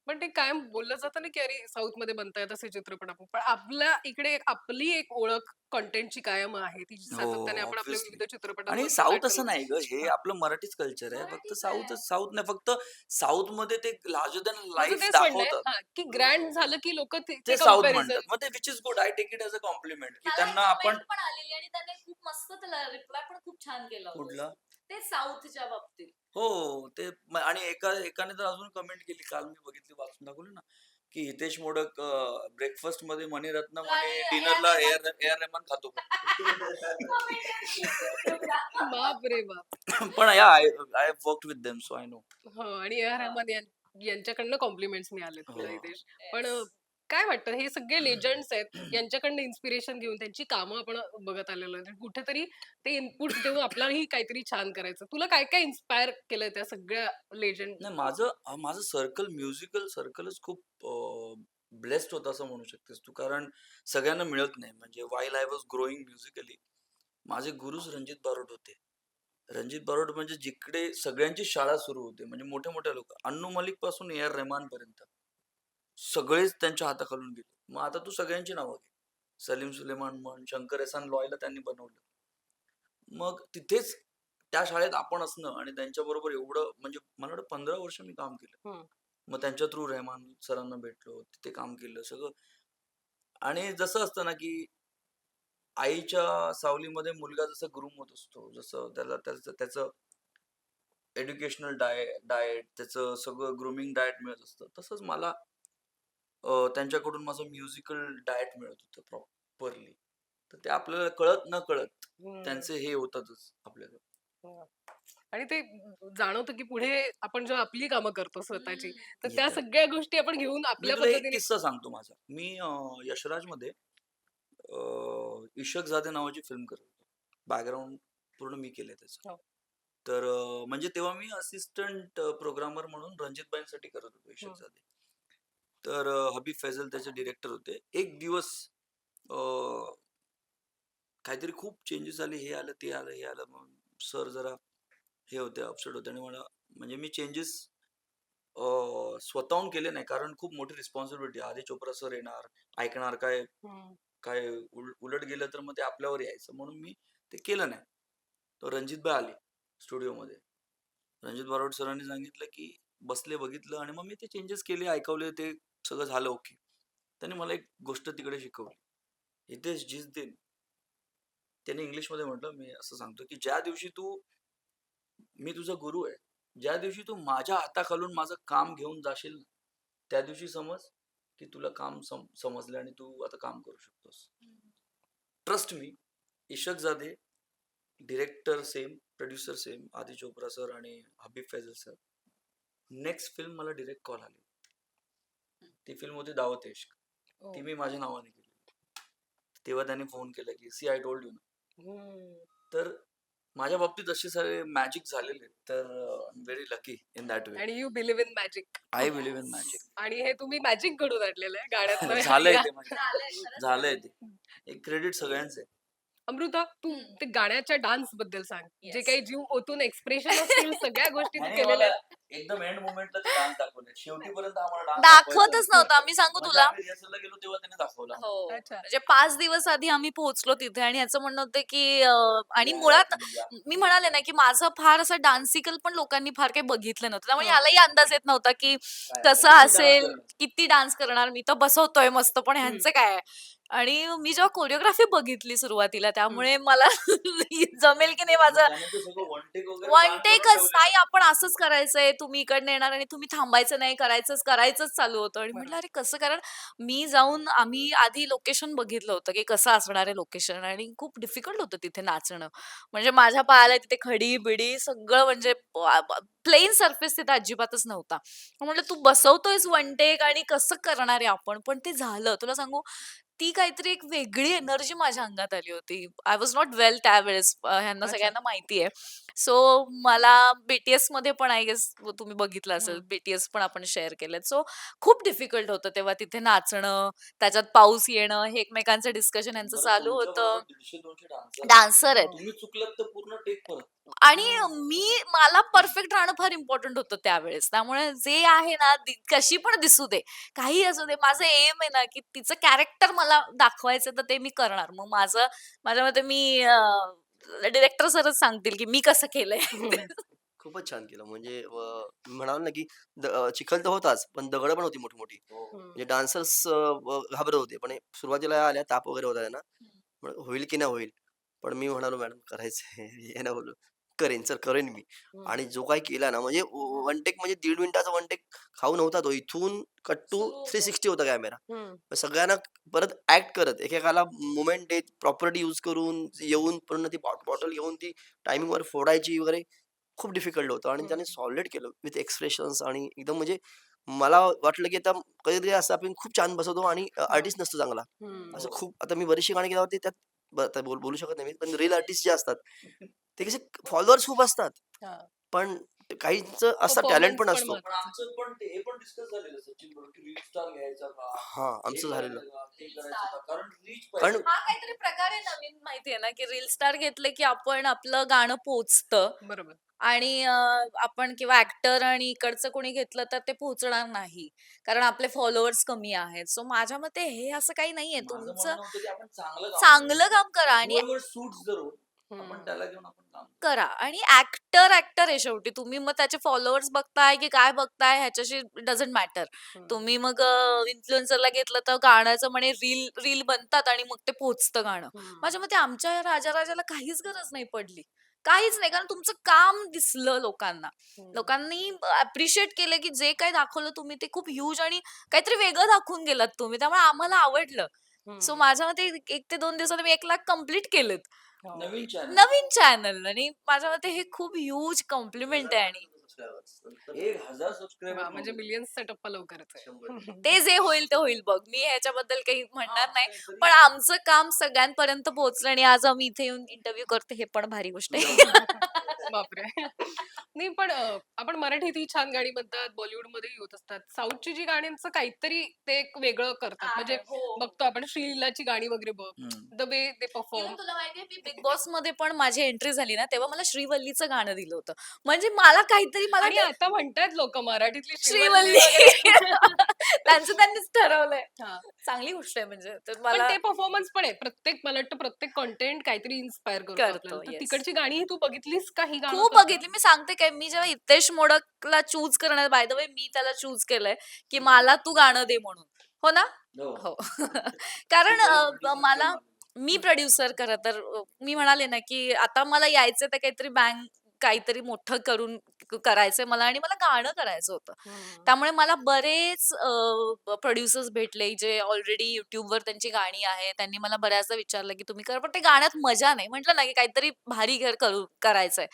पण ते कायम बोललं जातं ना, की अरे साऊथ मध्ये बनतायत असे चित्रपट आपण. पण आपल्या इकडे आपली एक ओळख कंटेंटची कायम आहे. ती हो, सातत्याने आपण आपल्या ऑब्व्हियसली. विविध आणि चित्रपटांमधनं साऊथ असं दाखल. नाही ग, हे हां. आपलं मराठीच कल्चर आहे. फक्त मराठीच आहे. साऊथच, साऊथ नाही, फक्त साऊथ मध्ये ते लार्जर दॅन माझं लाईफ तेच म्हणणं आहे दाखवतात, हां, की ग्रँड झालं की लोकं ते ते साऊथ म्हणतात. कंपॅरिझन. मग ते which is good, I take it as a compliment, की मला एक त्यांना आपण. कमेंट पण आलेली आणि त्याने खूप मस्त त्याला रिप्लाय पण खूप छान केला होता. कुठला? ते साऊथच्या बाबतीत. हो, ते आणि एकाने तर अजून कमेंट केली, काल मी बघितली, वाचून दाखवली ना, की हितेश मोडक ब्रेकफास्ट मध्ये मणिरत्नम आणि आणि डिनरला एअर रेहमान खातो का? बाप रे बाप! पण या I I worked with them, so I know. हो आणि ए.आर. रहमान यांच्याकडनं कॉम्प्लिमेंट्स मिळालेत हो. तुला हितेश. पण काय वाटतं हे सगळे लेजंड्स आहेत, यांच्याकडनं इन्स्पिरेशन घेऊन त्यांची कामं आपण बघत आलेलो आहे. कुठेतरी ते इनपुट्स देऊन आपल्यालाही काहीतरी छान करायचं. तुला काय काय इन्स्पायर केलंय त्या सगळ्या लेजंड? नाही, माझं सर्कल, म्युझिकल सर्कलच खूप ब्लेस्ड होतं असं म्हणू शकतेस तू, कारण सगळ्यांना मिळत नाही. म्हणजे while I was growing musically, माझे गुरुच रणजित बारोट होते. रणजित बारोट म्हणजे जिकडे सगळ्यांची शाळा सुरू होते, म्हणजे मोठे मोठे लोक, अन्नू मलिक पासून ए आर रहमान पर्यंत सगळेच त्यांच्या हाताखालून गेले. मग आता तू सगळ्यांची नावं घे, सलीम सुलेमान म्हण, शंकर एहसान लॉयला त्यांनी बनवलं. मग तिथेच त्या शाळेत आपण असणं आणि त्यांच्याबरोबर एवढं, म्हणजे मला वाटतं 15 वर्ष मी काम केलं. हं. मग त्यांच्या थ्रू रेहमान सरांना भेटलो, तिथे काम केलं सगळं. आणि जसं असतं ना, की आईच्या सावलीमध्ये मुलगा जसं ग्रूम होत असतो, जसं त्याला त्याचं त्याचं एज्युकेशनल डाएट, त्याचं सगळं ग्रूमिंग डाएट मिळत असतं, तसंच मला त्यांच्याकडून माझं म्युझिकल डाएट मिळत होतं प्रॉपरली. तर ते आपल्याला कळत न कळत हं. त्यांचे हे होतातच आपल्याला. हो. आणि ते जाणवतं की पुढे आपण जेव्हा आपली कामं करतो स्वतःची, तर त्या येतात. सगळ्या गोष्टी आपण घेऊन मी आपल्या तुला एक पद्धतीने. किस्सा सांगतो माझा. मी यशराजमध्ये इशक जादे नावाची फिल्म करत होतो. बॅकग्राऊंड पूर्ण मी केलंय त्याचं. हो. तर म्हणजे तेव्हा मी असिस्टंट प्रोग्रामर म्हणून रणजितबाईंसाठी करत होतो, इशक हं. जादे. तर हबीब फैजल त्याचे डिरेक्टर होते. एक दिवस अ, काहीतरी खूप चेंजेस झाले, हे आलं, ते आलं, हे आलं. मग सर जरा हे होते, अपसेट होते, आणि मला, म्हणजे मी चेंजेस स्वतःहून केले नाही, कारण खूप मोठी रिस्पॉन्सिबिलिटी. आधी चोप्रा सर येणार, ऐकणार काय, हं. काय उलट गेलं तर मग ते आपल्यावर यायचं, म्हणून मी ते केलं नाही. तर रणजितबाई आले स्टुडिओमध्ये. रणजित बारोट सरांनी सांगितलं, की बसले, बघितलं, आणि मग मी ते चेंजेस केले, ऐकवले, ते सगळं झालं ओके. त्यांनी मला एक गोष्ट तिकडे शिकवली. हितेश, जिस दिन, त्याने इंग्लिशमध्ये म्हटलं, मी असं सांगतो, की ज्या दिवशी तू, मी तुझा गुरु आहे, ज्या दिवशी तू माझ्या हाताखालून माझं काम घेऊन जाशील ना, त्या दिवशी समज की तुला काम समजलं आणि तू आता काम करू शकतोस. ट्रस्ट मी, इशक जादे डिरेक्टर सेम, प्रोड्युसर सेम, आदी चोप्रा सर आणि Habib Faisal sir. Next film मला डिरेक्ट कॉल आली. ती फिल्म होती दावत इश्क. ओ. ती मी माझ्या नावाने केली. तेव्हा त्यांनी फोन केला की सी आय टोल्ड यू ना. हम्म. तर माझ्या बाबतीत असे सगळे मॅजिक झालेले आहेत. तर I am very lucky in that way. आणि you believe in magic. I believe in magic. आणि हे तुम्ही मॅजिक घडून आणलेलं आहे गाण्यातलं. झालंय या- ते म्हणजे. झालंय, खरंच झालंय झालंय. ते. एक क्रेडिट सगळ्यांचं आहे. अमृता, तू हम्म. ते गाण्याच्या डान्स बद्दल सांग. जे Yes. काही जीव ओतून एक्सप्रेशन असतील सगळ्या गोष्टी तू आणि केलेल्या मला आहेत. एकदम एंड मोमेंटला ते डान्स दाखवले. शेवटीपर्यंत आम्हाला डान्स दाखवतच नव्हता मी सांगू म्हणजे तुला. आम्ही रिहर्सलला गेलो तेव्हा त्याने दाखवला. हो. अच्छा. म्हणजे 5 दिवस आधी आम्ही पोहोचलो तिथे आणि याचं म्हणणं होतं की आणि या, मुळात या. मी म्हणाले ना की माझं फार असं डान्सिकल पण लोकांनी फार काही बघितलं नव्हतं. त्यामुळे हं. यालाही अंदाज येत नव्हता की काय, कसं किती dance असेल, करणार? किती डान्स करणार. मी तर बसवतोय मस्त, पण हं. ह्यांचं काय आहे? आणि मी जेव्हा कोरिओग्राफी बघितली सुरुवातीला हं. त्यामुळे मला जमेल की नाही आणि माझं त्याने ते सगळं वन टेक वगैरे वन plan करून टेकच ठेवलेलं. नाही, आपण असंच करायचंय, तुम्ही इकडनं येणार आणि तुम्ही थांबायचं नाही, करायचंच चालू होतं. आणि म्हटलं बरोबर. अरे कसं, कारण मी जाऊन आम्ही आधी लोकेशन बघितलं होतं की कसं असणार आहे लोकेशन आणि खूप डिफिकल्ट होतं तिथे नाचणं. म्हणजे माझ्या पायाला तिथे खडी-बिडी सगळं म्हणजे प्लेन सरफेस तिथे अजिबातच नव्हता. मग म्हटलं तू बसवतोयस वन टेक आणि कसं करणार आहे आपण? पण ते झालं. तुला सांगू, ती काहीतरी एक वेगळी एनर्जी माझ्या अंगात आली होती. आय वॉज नॉट वेल त्यावेळेस. ह्यांना अच्छा. सगळ्यांना माहिती आहे. सो मला BTSमध्ये पण आय गेस तुम्ही बघितलं असेल, हं. BTS पण आपण शेअर केलेत. सो खूप डिफिकल्ट होतं तेव्हा तिथे नाचणं, त्याच्यात पाऊस येणं, हे एकमेकांचं डिस्कशन यांचं बरं चालू तुमच्या होतं. बरोबर 150-200 डान्सर आहेत. डान्सर आहेत. हो. तुम्ही चुकलात तर पूर्ण टेक परत. आणि हं. मला परफेक्ट राहणं फार इम्पॉर्टंट होतं त्यावेळेस. त्यामुळे जे आहे ना, कशी पण दिसू दे, काहीही असू दे, माझं एम आहे ना, की तिचं कॅरेक्टर मला दाखवायचं तर ते मी करणार. मग माझ्या मते मी डिरेक्टर सरच सांगतील, की मी कसं केलंय ते. हं. खूपच छान केलं. म्हणजे म्हणाल ना, की चिखल तर होताच, पण दगडं पण होती मोठी-मोठी. हो. हं. म्हणजे डान्सर्स घाबरत होते. पण सुरुवातीला आल्या, ताप वगैरे होता त्यांना. म्हणलं होईल की नाही होईल. पण मी म्हणालो, "मॅडम करायचंय." हे ना बोललो. "करेन सर, करेन मी." हं. आणि जो काही केला ना, म्हणजे वन टेक म्हणजे 1.5 मिनिटाचा वन टेक खाऊ नव्हता तो. इथून कट टू सुरू होतं. 360 होता कॅमेरा. हं. सगळ्यांना परत ॲक्ट करत, एकेकाला मोमेंट देत, प्रॉपर्टी यूज करून येऊन पूर्ण ती बॉटल घेऊन ती टायमिंगवर फोडायची वगैरे खूप डिफिकल्ट होतं आणि त्याने हं. सॉलिड केलं विथ एक्सप्रेशन्स आणि एकदम म्हणजे मला वाटलं, की आता कधीतरी असं आपण खूप छान बसवतो आणि हां. आर्टिस्ट नसतो चांगला. हं. असं हो. खूप आता मी बरीचशी गाणी केली होती त्यात आता बोलू शकत नाही मी, पण रिअल आर्टिस्ट जे असतात, ते कसे फॉलोअर्स खूप असतात. हां. पण काहींचं असतं टॅलेंट परफॉर्मन्स पण पण असतो. पण महत्वाचा. आमचं पण ते हे पण डिस्कस झालेलं सचिन बरोबर की रील स्टार घ्यायचा का? हां, हे आमचं झालेलं. करायचं का? ते करायचं का? कारण रीच कारण पाहिजे. हा काहीतरी प्रकार आहे नवीन, माहितीये ना, की रील स्टार घेतले की आपण आपलं गाणं पोचतं बरोबर. आणि आपण किंवा ऍक्टर आणि इकडचं कोणी घेतलं तर ते पोहोचणार नाही. कारण आपले फॉलोअर्स कमी आहेत. सो माझ्या मते हे असं काही नाहीये. माझं तुमचं म्हणणं होतं की आपण चांगलं काम करू. चांगलं काम करा आणि whoever suits the role, आपण हं. त्याला घेऊन आपण काम करू. करा. आणि ऍक्टर आहे शेवटी. तुम्ही मग त्याचे फॉलोअर्स बघताय की काय बघताय ह्याच्याशी डझंट मॅटर. हं. तुम्ही मग इन्फ्लुएन्सरला घेतलं तर गाण्याचं म्हणे रील रील बनतात आणि मग ते पोहोचतं गाणं. हं. माझ्या मते आमच्या या राजाला काहीच गरज नाही पडली. काहीच नाही, कारण तुमचं काम दिसलं लोकांना. हं. लोकांनी अप्रिशिएट केलं की जे काही दाखवलं तुम्ही ते खूप ह्यूज आणि काहीतरी वेगळं दाखवून गेलात तुम्ही. त्यामुळे आम्हाला आवडलं. सो हं. माझ्या मते 1 ते 2 दिवसात मी 1,00,000 कंप्लीट केलेत. हो. नवीन चॅनल. नवीन चॅनल आणि माझ्या मते हे खूप ह्यूज कॉम्प्लिमेंट आहे. आणि 1,000 सबस्क्रायबर वाह! म्हणजे मिलियन्सचा टप्पा लवकरच आहे. 100% ते जे होईल ते होईल बघ. मी ह्याच्याबद्दल काही म्हणणार नाही. तरी पण आमचं काम सगळ्यांपर्यंत पोहोचलं आणि आज आम्ही इथे येऊन इंटरव्ह्यू करतो, हे पण भारी गोष्ट आहे. बापरे! नाही पण आपण मराठीतही छान गाणी म्हणतात, बॉलिवूडमध्येही होत असतात. साऊथची जी गाण्यांचं काहीतरी ते एक वेगळं करतात. म्हणजे आहे. हो, हो. बघतो आपण श्रीलीलाची गाणी वगैरे बघ. हम्म. The way they even perform. तुला माहितीये, मी बिग बॉस मध्ये पण माझी एंट्री झाली ना, तेव्हा मला श्रीवल्लीचं गाणं दिलं होतं. म्हणजे मला काहीतरी मला आणि ते आता म्हणतायत लोकं मराठीतली श्रीवल्ली श्रीवल्ली वगैरे. त्यांचं त्यांनीच ठरवलंय. हां. चांगली गोष्ट आहे म्हणजे. तर पण मला ते परफॉर्मन्स पण आहे. मला वाटतं प्रत्येक कंटेंट काहीतरी इन्स्पायर करतो आपल्याला. करतो. तर येस. तिकडची गाणी तू बघितलीस का ही गाणं खूप कसं? बघितली. मी सांगते काय, मी जेव्हा हितेश मोडकला चूज करणार, बाय द वे मी त्याला चूज केलंय, की मला तू गाणं दे म्हणून. हो ना? हो. हो. कारण तू पहिला producer मला केलं. मी प्रोड्युसर खरं तर मी म्हणाले ना, की आता मला यायचं तर काहीतरी काहीतरी मोठं करून करायचंय मला आणि मला गाणं करायचं होतं. हम्म. त्यामुळे मला बरेच प्रोड्युसर्स भेटले जे ऑलरेडी YouTubeवर त्यांची गाणी आहेत. त्यांनी मला बऱ्याचदा विचारलं, की तुम्ही करा, पण ते गाण्यात मजा नाही. म्हटलं ना, की काहीतरी भारी करायचंय.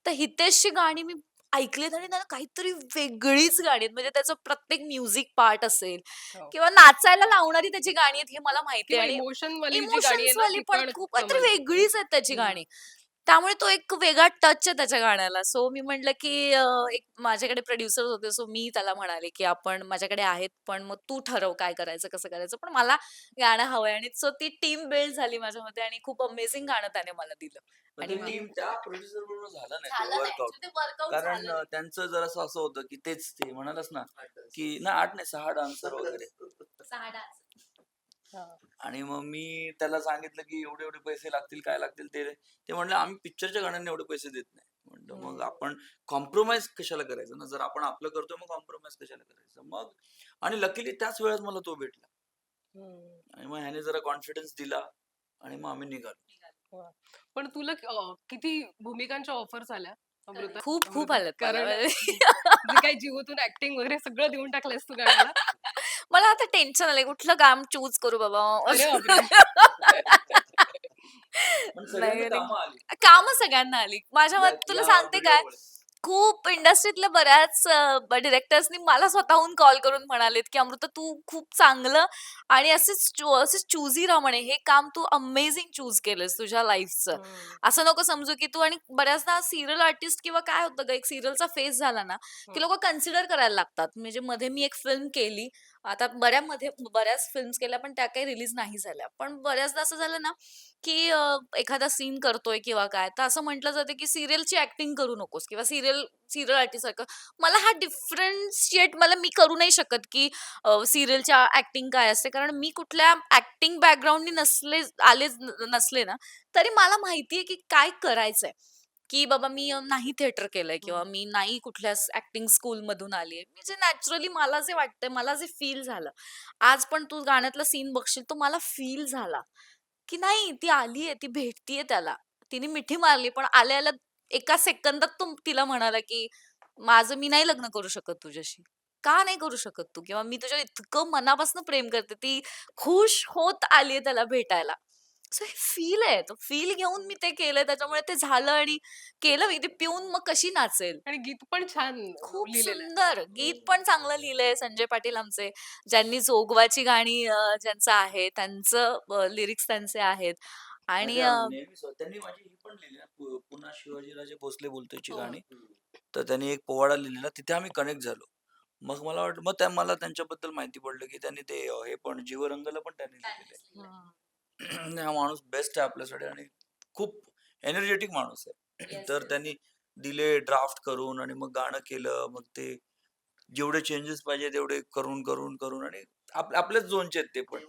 तर हितेशची गाणी मी ऐकलीत आणि त्यांना काहीतरी वेगळीच गाणी आहेत. म्हणजे त्याचं प्रत्येक म्युझिक पार्ट असेल हो. किंवा नाचायला लावणारी त्याची गाणी आहेत हे मला माहिती किंवा आहे आणि इमोशन वाली जी गाणी आहे इमोशन्स ना वाली ती पण पण खूप काहीतरी समजते. वेगळीच आहेत त्याची हम्म. गाणी. त्यामुळे तो एक वेगळा टच आहे त्याच्या गाण्याला. सो मी म्हटलं, की एक माझ्याकडे प्रोड्युसर होते. सो मी त्याला म्हणाले, की आपण माझ्याकडे आहेत, पण मग तू ठरव काय करायचं, कसं करायचं. पण मला गाणं हवंय आणि सो ती टीम बिल्ड झाली माझ्यामध्ये आणि खूप अमेझिंग गाणं त्याने मला दिलं. पण आणि ते वा. मी टीम त्या प्रोड्युसर बरोबर झालं नाही ते झालं नाही. वर्कआउट. ॲक्चुअली ते वर्कआउट कारण झालं नाही. त्यांचं जरासं असं होतं की तेच ते म्हणालच ना, की ना 8 नाही 6 डान्सर वगैरे. 6 डान्स. हा. आणि मग मी त्याला सांगितलं की एवढे एवढे पैसे लागतील काय लागतील ते म्हणले आम्ही पिक्चरच्या गाण्यांना एवढे पैसे देत नाही. म्हणलं मग हम्म. आपण कॉम्प्रोमाइज कशाला करायचं ना, जर आपण आपलं करतोय मग कॉम्प्रोमाइज कशाला करायचं. मग आणि लकीली त्याच वेळेत मला तो भेटला हम्म. आणि मग ह्याने जरा कॉन्फिडन्स दिला आणि मग आम्ही निघालो. वा. पण तुला किती भूमिकांच्या ऑफर्स आल्या अमृता? खूप खूप अमृता आलेत मला. कारण जे काही जीवातून ऍक्टिंग वगैरे सगळं देऊन टाकलंयस तू गाण्याला. मला आता टेन्शन आलंय कुठलं काम चूज करू बाबा. अरे बापरे. पण नाही सगळ्यांना आणि कामं आली कामं सगळ्यांना आली. माझ्या या मते तुला या सांगते काय, व्हिडिओमुळे. खूप इंडस्ट्रीतल्या बऱ्याच डिरेक्टर्सनी मला स्वतःहून कॉल करून म्हणालेत, की "अमृता तू खूप चांगलं आणि असेच चूझी राहा म्हणे. हे काम तू अमेझिंग चूज केलंस तुझ्या लाईफचं. हम्म. असं नको समजू, की तू" आणि बऱ्याचदा सीरियल आर्टिस्ट किंवा काय होतं गं, एक सीरियलचा फेज झाला ना, की हम्म. लोकं कन्सिडर करायला लागतात. म्हणजे मध्ये मी एक फिल्म केली. आता बऱ्याच फिल्म्स केल्या, पण त्या काही रिलीज नाही झाल्या. पण बऱ्याचदा असं झालं ना, की एखादा सीन करतोय किंवा काय, तर असं म्हटलं जातं, की सीरियलची ॲक्टिंग करू नकोस किंवा सीरियल आर्टिस्टसारखं. मला हा डिफरन्शिएट मी करू नाही शकत, की सीरियलच्या ॲक्टिंग काय असते. कारण मी कुठल्या ॲक्टिंग बॅकग्राऊंडनी नसले ना, तरी मला माहिती आहे, की काय करायचंय. की बाबा मी नाही थिएटर केलंय किंवा हम्म. मी नाही कुठल्या ॲक्टिंग स्कूलमधून आलीये. मी जे नॅचरली मला जे वाटतंय, मला जे फील झालं. आज पण तू गाण्यातला सीन बघशील, तो मला फील झाला. की नाही ती आलीये, ती भेटतीये त्याला. तिने मिठी मारली, पण आल्या-आल्या एका सेकंदात तो तिला म्हणाला, की मी नाही लग्न करू शकत तुझ्याशी." का नाही करू शकत तू? किंवा मी तुझ्यावर इतकं मनापासून प्रेम करते. ती खुश होत आलीये त्याला भेटायला. सो हे फील आहे. तो फील घेऊन मी ते केलंय. त्याच्यामुळे ते झालं आणि केलं मी. ते पिऊन मग कशी नाचेल? आणि गीत पण छान खूप लिहिलेलं आहे. सुंदर. गीत पण चांगलं लिहिलंय संजय पाटील आमचे. ज्यांनी जोगवाची गाणी ज्यांचं आहे, त्यांचं लिरिक्स त्यांचे आहेत. आणि माझ्या नेहमी त्यांनी माझी ही पण लिहिली ना, पुन्हा शिवाजीराजे भोसले बोलतोयची हो. गाणी. तर त्यांनी एक पोवाडा लिहिलेला तिथे आम्ही कनेक्ट झालो. मग मला वाटलं मग मला त्यांच्याबद्दल माहिती पडलं, की त्यांनी ते हे पण जीवरंगला पण त्यांनी लिहिलेलं आहे. हम्म. हा माणूस बेस्ट आहे आपल्यासाठी आणि खूप एनर्जेटिक माणूस आहे. येस, तर येस. त्यांनी दिले ड्राफ्ट करून आणि मग गाणं केलं. मग ते जेवढे चेंजेस पाहिजे तेवढे करून आणि आपल्याच झोनचे आहेत ते पण.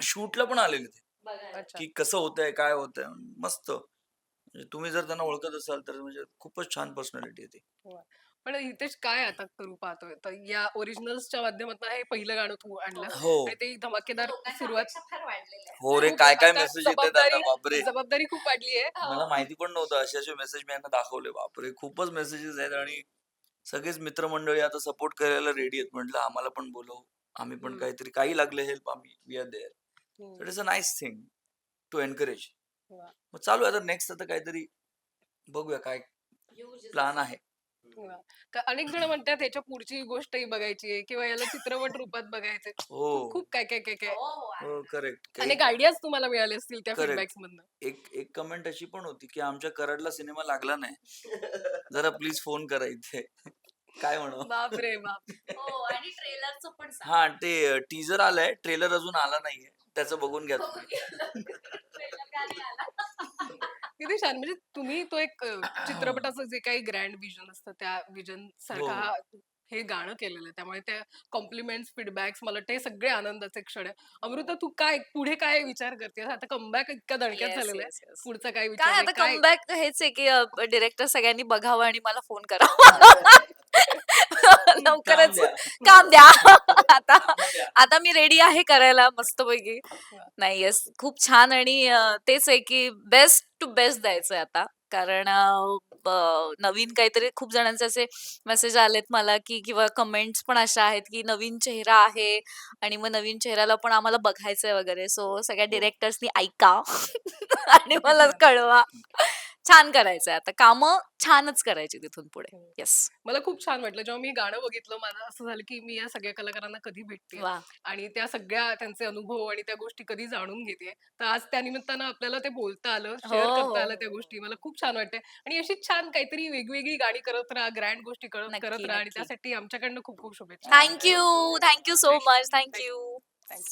शूटला पण आलेले ते, बघायला. अच्छा. की कसं होतंय, काय होतंय. मस्त. म्हणजे तुम्ही जर त्यांना ओळखत असाल तर म्हणजे खूपच छान पर्सनॅलिटी आहे ती. वा. पण हितेश काय आता करू पाहतोय तर या ओरिजिनल्सच्या माध्यमातून हे पहिलं गाणं तू आणलं हो. आणि ते धमाकेदार लोकांच्या सुरुवात. अपेक्षा फार वाढलेल्या आहेत. हो रे, खूप काय आता मेसेज येतात आता बापरे. जबाबदारी खूप वाढली आहे. मला हो. माहिती पण नव्हतं असे असे मेसेज मी यांना दाखवले. बापरे! खूपच मेसेजेस आहेत आणि सगळेच मित्रमंडळी आता सपोर्ट करायला रेडी आहेत. म्हटलं आम्हाला पण बोलव. आम्ही पण हम्म. काहीतरी काही लागले हेल्प आम्ही we are there. Hmm. So it is a nice thing to encourage. वा. मग चालू आहे आता नेक्स्ट आता काहीतरी बघूया काय Huge is प्लॅन असं. आहे. वा. अनेक जण म्हणतात ह्याच्या पुढची गोष्टही बघायची आहे किंवा याला चित्रपट रूपात बघायचंय. हो. खूप काय काय काय काय हो, हो. आहे हो, ना. करेक्ट. अनेक आयडियाज तुम्हाला मिळाले असतील त्या करेक्ट. फीडबॅक्स मधनं. एक कमेंट अशी पण होती, की आमच्या कराडला सिनेमा लागला नाही. जरा प्लीज फोन करा इथे. काय म्हणावं? बापरे बाप. हो आणि ट्रेलरचं पण सांग. हां, ते टीजर आलंय. ट्रेलर अजून आला नाहीये. त्याचं बघून घ्या बघून तुम्ही. घेतलं. ट्रेलर का नाही आला? किती छान म्हणजे तुम्ही तो एक चित्रपटाचं जे काही ग्रँड विजन असतं त्या विजन हो. सारखा हे गाणं केलेलं आहे त्यामुळे त्या कॉम्प्लिमेंट्स फीडबॅक्स मला ते सगळे आनंदाचे क्षण आहे. अमृता तू काय पुढे काय विचार करते आता कमबॅक इतका दणक्यात येस, झालेला आहे. Yes, yes. पुढचा काय विचार काय आहे आता काय? कमबॅक हेच आहे, की डिरेक्टर सगळ्यांनी बघावं आणि मला फोन करावा. काम लवकरच द्या. काम द्या. आता कामं द्या. आता मी रेडी आहे करायला मस्तपैकी. वा. नाही येस खूप छान आणि तेच आहे, की बेस्ट टू बेस्ट द्यायचंय आता. कारण नवीन काहीतरी खूप जणांचे असे मेसेज आलेत मला, की किंवा कमेंट्स पण अशा आहेत, की नवीन चेहरा आहे आणि मग नवीन चेहऱ्याला पण आम्हाला बघायचंय वगैरे. सो सगळ्या हो. डिरेक्टर्सनी ऐका आणि किती मला छान. कळवा. छान करायचंय आता. कामं छानच करायची तिथून पुढे. हो. येस. मला खूप छान वाटलं जेव्हा मी गाणं बघितलं. मला असं झालं की मी या सगळ्या कलाकारांना कधी भेटतेय वाह! आणि त्या सगळ्या त्यांचे अनुभव आणि त्या गोष्टी कधी जाणून घेतेय. तर आज त्या निमित्तानं आपल्याला ते बोलता आलं, हो, शेअर करता हो, आलं त्या हो, हो. गोष्टी. मला खूप छान वाटतंय आणि अशीच छान काहीतरी वेगवेगळी गाणी करत राहा, ग्रँड गोष्टी करत करत नक्की, राहा आणि नक्की. त्यासाठी आमच्याकडनं खूप खूप शुभेच्छा. Thank you. Thank you so thank much. Thank you. Thank